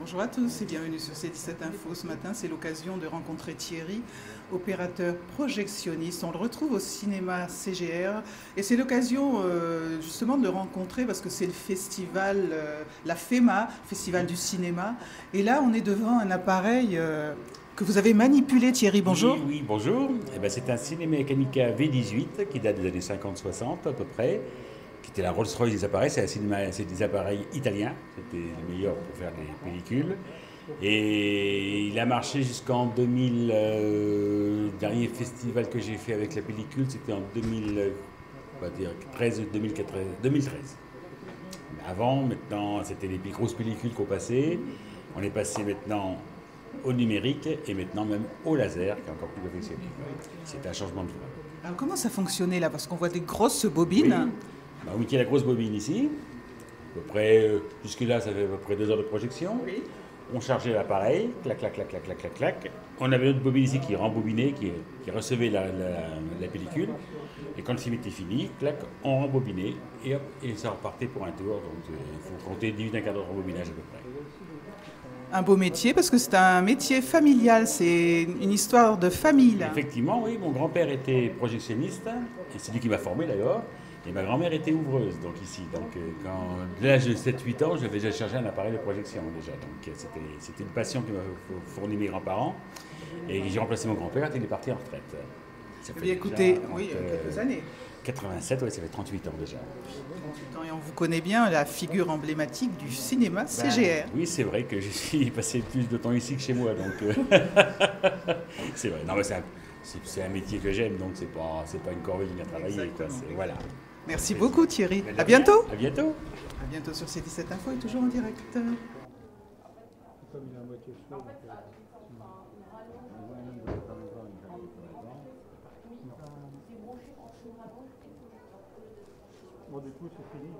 Bonjour à tous et bienvenue sur C17 Info. Ce matin, c'est l'occasion de rencontrer Thierry, opérateur projectionniste. On le retrouve au cinéma CGR et c'est l'occasion justement de le rencontrer parce que c'est le festival, la FEMA, Festival du cinéma. Et là, on est devant un appareil que vous avez manipulé, Thierry. Bonjour. Oui, oui, bonjour. Eh ben, c'est un Cinemecanica V18 qui date des années 50-60 à peu près, qui était la Rolls-Royce des appareils. C'est des appareils italiens, c'était les meilleurs pour faire des pellicules. Et il a marché jusqu'en 2000. Le dernier festival que j'ai fait avec la pellicule, c'était en 2000, on va dire 13, 2014, 2013. Avant, maintenant, c'était les grosses pellicules qu'on passait. On est passé maintenant au numérique et maintenant même au laser, qui est encore plus perfectionné. C'est un changement de voie. Alors comment ça fonctionnait là? Parce qu'on voit des grosses Oui, bobines. bah, on tient la grosse bobine ici. À peu près, jusque-là, ça fait à peu près 2 heures de projection. Oui. On chargeait l'appareil, clac, clac, clac, clac, clac, clac, clac. On avait notre bobine ici qui rembobinait, qui recevait la pellicule. Et quand le film était fini, clac, on rembobinait et hop, et ça repartait pour un tour. Donc il faut compter 18 à 4 heures de rembobinage à peu près. Un beau métier parce que c'est un métier familial, c'est une histoire de famille là. Effectivement, oui, mon grand-père était projectionniste, et c'est lui qui m'a formé d'ailleurs, et ma grand-mère était ouvreuse, donc ici. Donc, quand, dès l'âge de 7-8 ans, j'avais déjà cherché un appareil de projection déjà. Donc, c'était une passion qui m'a fourni mes grands-parents, et j'ai remplacé mon grand-père quand il est parti en retraite. Ça Eh fait bien déjà écoutez, oui, quelques années. 87, ouais, ça fait 38 ans déjà. 38 ans et on vous connaît bien, la figure emblématique du cinéma Ben, CGR. oui, c'est vrai que je suis passé plus de temps ici que chez moi, donc c'est vrai. Non, mais c'est un métier que j'aime, donc c'est pas une corvée à travailler, quoi. Voilà. Merci beaucoup Thierry. Ben, de À rien. bientôt. À bientôt. À bientôt sur C17 Info et toujours en direct. Comme il est à moitié chaud, donc, bon, du coup, c'est fini.